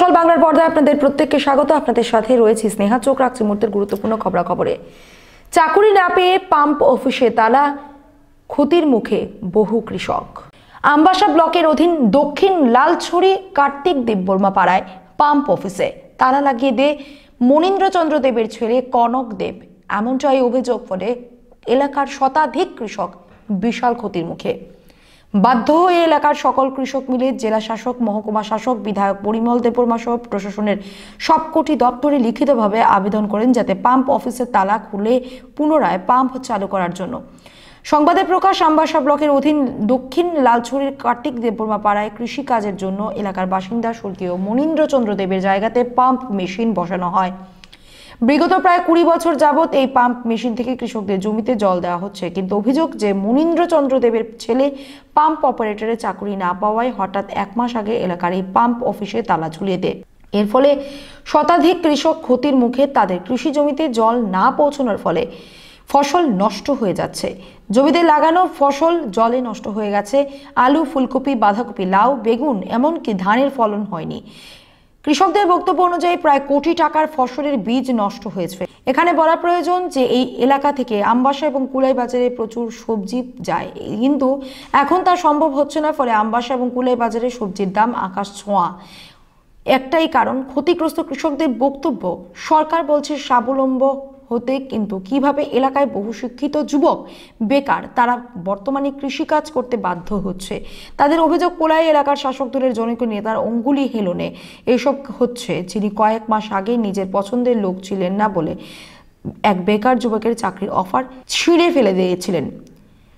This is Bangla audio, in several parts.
সোশ্যাল বাংলার পর্দায় আপনাদের প্রত্যেককে স্বাগত। আপনাদের সাথে রয়েছে স্নেহা। চোখ রাখছি মুহূর্তের গুরুত্বপূর্ণ খবরাখবরে। চাকুরি না পেয়ে পাম্প অফিসে তালা, ক্ষতির মুখে বহু কৃষক। আমবাসা ব্লকের অধীন দক্ষিণ লালছড়ি কার্তিক দেববর্মা পাড়ায় পাম্প অফিসে তালা লাগিয়ে দিয়ে মনীন্দ্রচন্দ্র দেবের ছেলে কনক দেব, এমনটাই অভিযোগ ফলে এলাকার শতাধিক কৃষক বিশাল ক্ষতির মুখে। বাধ্য হয়ে এলাকার সকল কৃষক মিলে জেলা শাসক, মহকুমা শাসক, বিধায়ক পরিমল দেববর্মা সহ প্রশাসনের সবকটি দপ্তরে লিখিতভাবে আবেদন করেন যাতে পাম্প অফিসের তালা খুলে পুনরায় পাম্প চালু করার জন্য। সংবাদে প্রকাশ, আমবাসা ব্লকের অধীন দক্ষিণ লালছড়ির কার্তিক দেববর্মা পাড়ায় কৃষি কাজের জন্য এলাকার বাসিন্দা স্বর্গীয় মনীন্দ্রচন্দ্র দেবের জায়গাতে পাম্প মেশিন বসানো হয়। বিগত প্রায় 20 বছর যাবৎ এই পাম্প মেশিন থেকে কৃষকদের জমিতে জল দেওয়া হচ্ছে, কিন্তু অভিযোগ যে মনীন্দ্রচন্দ্র দেবের ছেলে পাম্প অপারেটরের চাকরি না পাওয়ায় হঠাৎ 1 মাস আগে এলাকার এই পাম্প অফিসে তালা ঝুলিয়ে দেয়। এর ফলে শতাধিক কৃষক ক্ষতির মুখে। তাদের কৃষি জমিতে জল না পৌঁছানোর ফলে ফসল নষ্ট হয়ে যাচ্ছে। জমিতে লাগানো ফসল জলে নষ্ট হয়ে গেছে। আলু, ফুলকপি, বাঁধাকপি, লাউ, বেগুন, এমনকি ধানের ফলন হয়নি। কৃষকদের বক্তব্য অনুযায়ী প্রায় কোটি টাকার ফসলের বীজ নষ্ট হয়েছে। এখানে বলা প্রয়োজন যে এই এলাকা থেকে আমবাসা এবং কুলাই বাজারে প্রচুর সবজি যায়, কিন্তু এখন তা সম্ভব হচ্ছে না। ফলে আমবাসা এবং কুলাই বাজারে সবজির দাম আকাশ ছোঁয়া। একটাই কারণ, ক্ষতিগ্রস্ত কৃষকদের বক্তব্য, সরকার বলছে স্বাবলম্বী হতে, কিন্তু কিভাবে এলাকায় বহু শিক্ষিত যুবক বেকার, তারা বর্তমানে কৃষিকাজ করতে বাধ্য হচ্ছে। তাদের অভিযোগ, কোলাই এলাকার শাসক দলের জনৈক নেতার অঙ্গুলি হেলনে এসব হচ্ছে, যিনি কয়েক মাস আগে নিজের পছন্দের লোক ছিলেন না বলে এক বেকার যুবকের চাকরির অফার ছিঁড়ে ফেলে দিয়েছিলেন।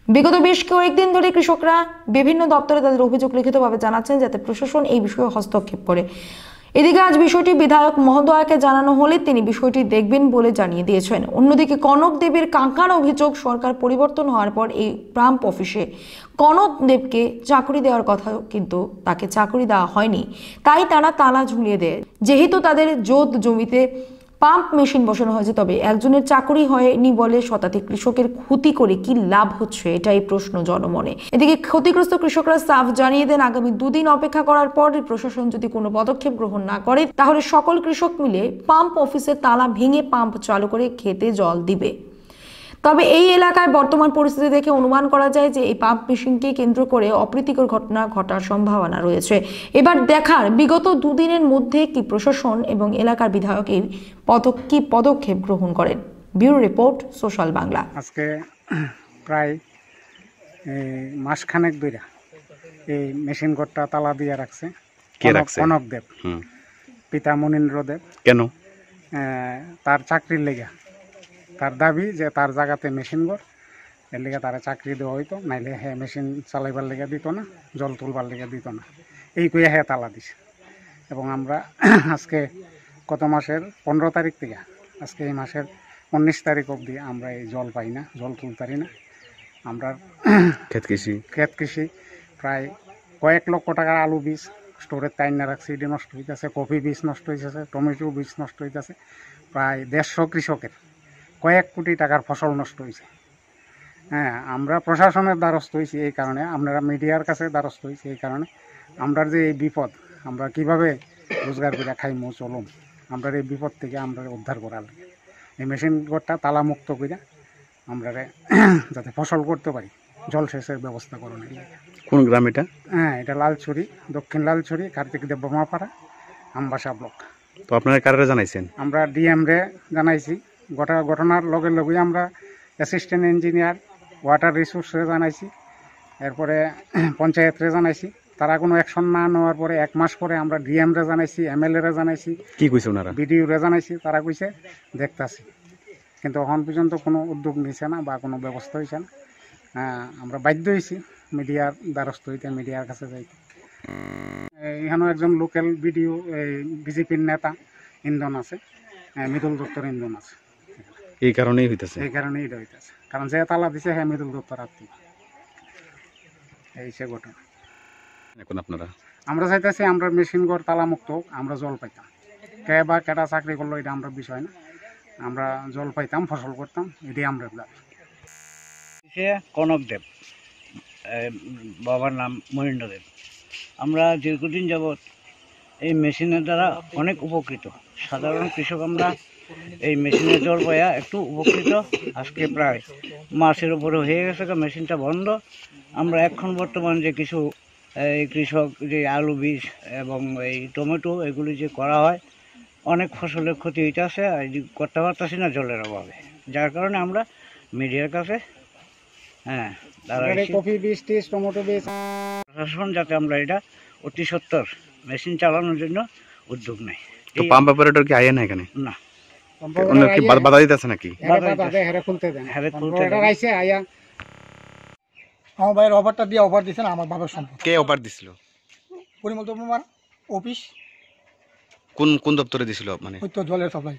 বিগত বেশ কয়েকদিন ধরে কৃষকরা বিভিন্ন দপ্তরে তাদের অভিযোগ লিখিতভাবে জানাচ্ছেন যাতে প্রশাসন এই বিষয়ে হস্তক্ষেপ করে। এদিকে আজ বিষয়টি বিধায়ক মহোদয়কে জানানো হলে তিনি বিষয়টি দেখবেন বলে জানিয়ে দিয়েছেন। অন্যদিকে কনক দেবের কাঙ্ক্ষার অভিযোগ, সরকার পরিবর্তন হওয়ার পর এই পাম্প অফিসে কনক দেবকে চাকরি দেওয়ার কথা, কিন্তু তাকে চাকরি দেওয়া হয়নি, তাই তারা তালা ঝুলিয়ে দেয়। যেহেতু তাদের জোত জমিতে পাম্প মেশিন বসানো হয়েছে, তবে একজনের চাকরি হয়নি বলে শতাধিক কৃষকের ক্ষতি করে কি লাভ হচ্ছে, এটাই প্রশ্ন জনমনে। এদিকে ক্ষতিগ্রস্ত কৃষকরা সাফ জানিয়ে দেন আগামী 2 দিন অপেক্ষা করার পর প্রশাসন যদি কোনো পদক্ষেপ গ্রহণ না করে, তাহলে সকল কৃষক মিলে পাম্প অফিসের তালা ভেঙে পাম্প চালু করে খেতে জল দিবে। তবে এই এলাকায় বর্তমান পরিস্থিতি দেখে অনুমান করা যায় যে এই পাম্প মেশিনকে কেন্দ্র করে অপ্রীতিকর ঘটনা ঘটার সম্ভাবনা রয়েছে। এবার দেখার বিগত 2 দিনের মধ্যে কি প্রশাসন এবং এলাকার বিধায়ক এই পদক্ষেপ গ্রহণ করেন। Bureau report, social Bangla. আজকে প্রায় মাসখানেক ধরে এই মেশিন ঘরটা তালা দিয়ে রাখছে কনক দেব, পিতা মনীন্দ্র দেব। কেন? তার চাকরির লেগে, তার দাবি যে তার জায়গাতে মেশিন ঘর, এর লেগে তারা চাকরি দেওয়া হইতো, নাইলে হ্যাঁ মেশিন চালাইবার লেগে দিত না, জল তুলবার লেগে দিত না, এই কইয়া হ্যাঁ তালা দিছে। এবং আমরা আজকে গত মাসের 15 তারিখ থেকে আজকে এই মাসের 19 তারিখ অবধি আমরা এই জল পাই না, জল তুলতারি না। আমরা ক্ষেত কৃষি প্রায় কয়েক লক্ষ টাকার আলু বীজ স্টোরের তাই না রাখছি, এটি নষ্ট হইতেছে। কফি বীজ নষ্ট হইতেছে, টমেটো বীজ নষ্ট হইতেছে। প্রায় 150 কৃষকের কয়েক কোটি টাকার ফসল নষ্ট হয়েছে। হ্যাঁ, আমরা প্রশাসনের দ্বারস্থ হয়েছি এই কারণে, আপনারা মিডিয়ার কাছে দ্বারস্থ হয়েছি এই কারণে। আমরা যে এই বিপদ, আমরা কিভাবে রোজগার করে খাইমো চলুম, আমরা এই বিপদ থেকে আমরা উদ্ধার করার লাগে এই মেশিন ঘরটা তালা মুক্ত করে আমরা যাতে ফসল করতে পারি, জলসেচের ব্যবস্থা করুন। কোন গ্রাম এটা? হ্যাঁ, এটা লালছড়ি, দক্ষিণ লালছড়ি, কার্তিক দেববর্মা পাড়া, আমবাসা ব্লক। তো আপনারা কারা জানাইছেন? আমরা ডিএম রে জানাইছি। ঘটনার লগে লগে আমরা অ্যাসিস্ট্যান্ট ইঞ্জিনিয়ার, ওয়াটার রিসোর্সে জানাইছি, এরপরে পঞ্চায়েতরে জানাইছি। তারা কোনো অ্যাকশন না নেওয়ার পরে 1 মাস পরে আমরা ডিএম রে জানাইছি, এমএলএ রে জানাইছি। কি কইছে ওনারা? বিডিও রে জানাইছি, তারা কইছে দেখতাছি, কিন্তু এখন পর্যন্ত কোনো উদ্যোগ নিছে না বা কোনো ব্যবস্থা হয়েছে না। আমরা বাধ্য হয়েছি মিডিয়ার দ্বারস্থ হইতে, মিডিয়ার কাছে যাইতে। এখানেও একজন লোকাল বিডিও, বিজেপির নেতা ইন্ধন আছে, মৃদুল দত্তর ইন্ধন আছে। এই কারণেই হইতেছে, এই কারণেই এটা হইতেছে, কারণ যে তালা দিছে হ্যাঁ মৃদুল দত্তর আত্মীয়। এই সে ঘটনা। এখন আপনারা আমরা চাইতেছি আমরা মেশিন ঘর তালা মুক্ত হোক, আমরা জল পাইতাম। কে বা কেটা চাকরি করলো এটা আমরা বিষয় না, আমরা জল পাইতাম, ফসল করতাম, এটাই আমরা দাবি। কনক দেব, বাবার নাম মহেন্দ্র দেব। আমরা দীর্ঘদিন যাবৎ এই মেশিনের দ্বারা অনেক উপকৃত। সাধারণ কৃষক আমরা এই মেশিনের জোর পাইয়া একটু উপকৃত। আজকে প্রায় মাসের উপরে হয়ে গেছে, মেশিনটা বন্ধ। আমরা এখন বর্তমান যে কিছু এই কৃষক যে আলু বীজ এবং এই টমেটো এগুলি যে করা হয়, অনেক ফসলের ক্ষতি হইতেছে, করতে পারতেছি না জলের অভাবে। যার কারণে আমরা মিডিয়ার কাছে কফি বীজ টিজ টমেটো বীজ প্রশাসন যাতে আমরা এটা অতি সত্বর মেশিন চালানোর জন্য উদ্যোগ নেই। তো পাম্প অপারেটর কি আইয়ে না এখানে? না, অন্য কি বাধা দিতেছে নাকি? আমার ভাইয়ের অফারটা দিয়ে অফার দিয়েছেন আমার বাবার সম্পদ। কে অফার দিছিল? পরিমল তোমার অফিস। কোন দপ্তরে দিছিল? মানে ওই তো জলের সাপ্লাই,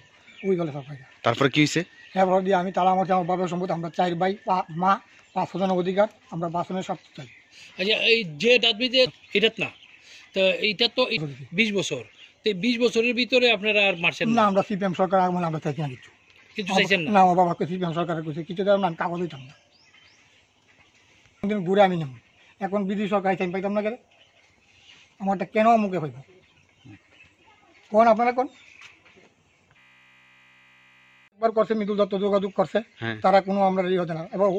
ওই জলের সাপ্লাই। তারপরে কি হয়েছে? এরপর দিয়ে আমি তালা মারছি আমার বাবার সম্পদ। আমরা 4 ভাই মা 5 জনের অধিকার, আমরা বাসনের সব চাই। আচ্ছা, এই যে দাবি যে এটা না, তো এইটা তো 20 বছর, তো 20 বছরের ভিতরে আপনারা আর মারছেন না? আমরা সিপিএম সরকার আগমনে আমরা চাইছি না কিছু চাইছেন না? না, আমার বাবাকে সিপিএম সরকারের কিছু কিছু দেওয়ার না, আমি কাগজ দিতাম না, ঘুরে আমি নেব। এখন বিধি সরকার আমি পাইতাম না গেলে আমারটা কেন মুখে পাইব কোন আপনারা কোন একবার করছে মৃদুল দত্ত যোগাযোগ করছে, তারা কোনো আমরা ই হতে না। এবার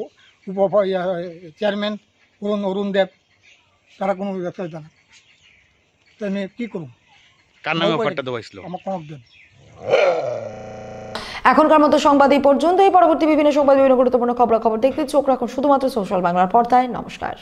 চেয়ারম্যান অরুণ দেব, তারা কোনো ব্যবসা হইতে না। তো আমি কী করুন? কার নামে অফারটা দেওয়া হয়েছিল? আমার কনক দেব। এখনকার মতো সংবাদ এই পর্যন্তই। পরবর্তী বিভিন্ন সংবাদ, বিভিন্ন গুরুত্বপূর্ণ খবরাখবর দেখতে চোখ রাখুন শুধুমাত্র সোশ্যাল বাংলার পর্দায়। নমস্কার।